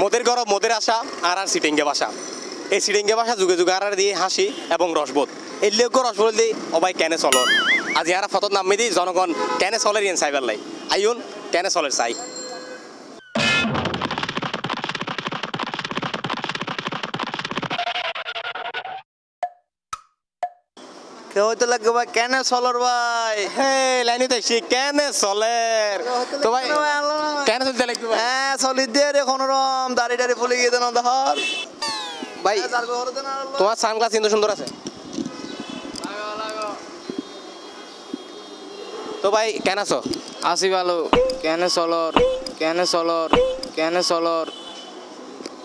মোদের গরব মোদের আশা আর আর সিটিংগে ভাষা এই সিটিংগে ভাষা যুগে যুগে আর দিয়ে হাসি এবং রসবোধ এই লোক রসবোধ দিয়ে অবাই কেনে চলর আজ ইয়ারা ফটোর নাম দি জনগণ কেনে চলের ইয়েন চাইবার লাই আইন কেনে চলের চাই কেউ হইতে লাগবে ভাই কেন চলর ভাই হে লাইনি দেখছি কেনে চলের তো ভাই কেনে চলতে লাগবে হ্যাঁ চলি দিয়ে রে কোনো রকম দাড়ি টাড়ি ফুলে গিয়ে দেন ধর ভাই তোমার সানগ্লাস কিন্তু সুন্দর আছে তো ভাই কেন আছো আসি ভালো কেন চলর কেন চলর কেন চলর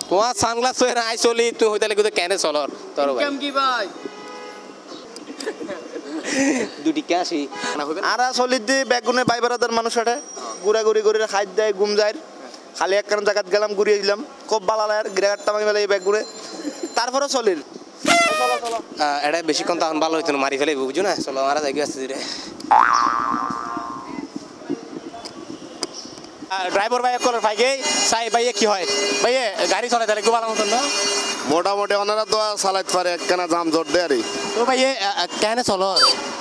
তোমার সানগ্লাস তো আই চলি তুই হইতে লাগবে কেনে চলর তোর ভাই কি ভাই দুটি কে আসি আর চলি দিয়ে বেগুনে বাই বেড়াদের মানুষ আটে ঘুরা ঘুরি ঘুরি খাই দেয় ঘুম যায় খালি এক কারণ জায়গাত গেলাম ঘুরিয়ে দিলাম খুব ভালো লাগে গিরাঘাটটা মাই বেলা এই ব্যাগ ঘুরে তারপরে চলির এটা বেশিক্ষণ তখন ভালো হইতো না মারি ফেলে বুঝছো না চলো আমরা যাই আসতে দিরে ড্রাইভার ভাই কলার ভাইকে সাই ভাইয়ে কি হয় ভাইয়ে গাড়ি চলাই তাহলে একটু ভালো মতন না মোটামুটি ওনারা তো চালাইতে পারে একখানা জাম জোর দেয় আরে তো ভাইয়ে কেন চলো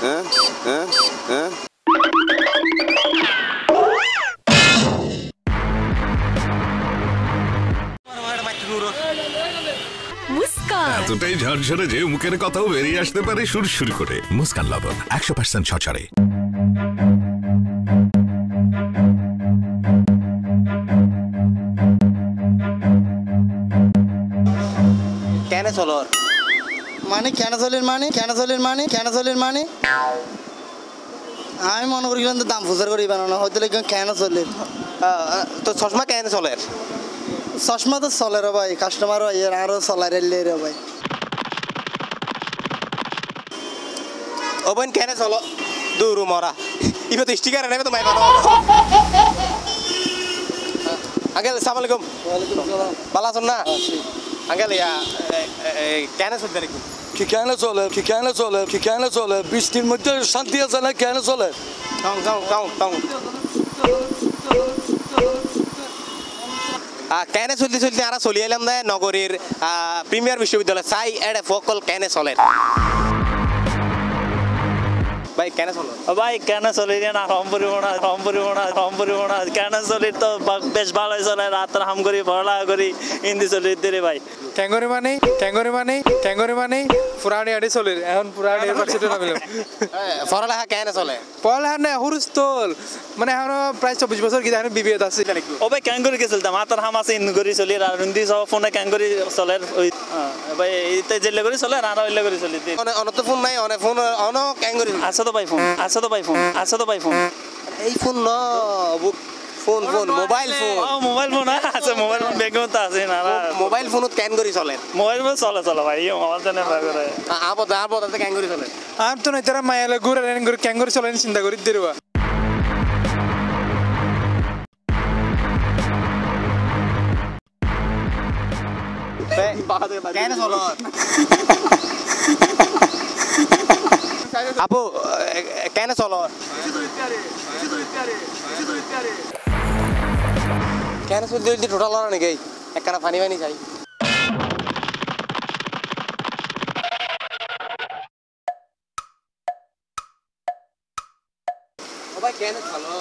হ্যাঁ হ্যাঁ হ্যাঁ মুস্কান এতটাই ঝরঝরে যে মুখের কথাও বেরিয়ে আসতে পারে সুরসুর করে। মুস্কান লবণ 100% সচরে। কেন চলো মানে কেন চলির মানে কেন চলির মানে কেন চলির মানে আমি মনে করি কিন্তু দাম ফুসার করি বানানো হয়তো কেন চলির তো চশমা কেন চলে চশমা তো চলে রে ভাই কাস্টমার হয় আরো চলাই রে রে ভাই ও বোন কেন চলো দূর মরা ইবে তো স্টিকার নেবে তো মাই বানো আঙ্কেল আসসালামু আলাইকুম ভালো আছেন না আঙ্কেল কেন চলতে রেখো কি কেন চলে কি কেন চলে কি কেন চলে বৃষ্টির মধ্যে শান্তি আছে না কেন চলে টাউন টাউন টাউন টাউন কেন চলতে চলতে আমরা চলে এলাম না নগরীর প্রিমিয়ার বিশ্ববিদ্যালয় চাই এড ফকল কেন চলে ভাই কেন চলো ভাই কেন চলি না সম্পরিমাণা কেন চলি তো বেশ ভালোই চলে রাত হাম করি পড়ালেখা করি হিন্দি চলি দিলে ভাই ট্যাঙ্গরি মানে পুরানি আড়ি চলির এখন পুরানি ইউনিভার্সিটি নামিলাম পড়ালেখা কেন চলে পড়ালেখা না হুরুস্তল মানে এখন প্রায় 24 বছর কি এখন বিবিএত আছে ও ভাই কেন করে চলতাম হাতার হাম আছে হিন্দি করি চলি আর হিন্দি সব ফোনে কেন করে চলে ওই ভাই এইতে জেলে করে চলে আর ওইলে করে চলি অনত ফোন নাই অনে ফোন অন কেন করি আছে তো ভাই ফোন এই ফোন ন ফোন মোবাইল ফোন আছে মোবাইল ফোন বেগও তো আছে না মোবাইল ফোনত কেন করি চলে মোবাইল ফোন চলে ভাই মোবাইল জানে করে আপদ কেন করি চলে আর তো নাই তারা মায়ালে ঘুরে ক্যাঙ্গুরি চলেন চিন্তা করি দিরবা কেন চলো আপু কেন চলো কেন চলতে চলতে টোটাল লড়া নাকি একখানা পানি চাই ভাই কেন চলো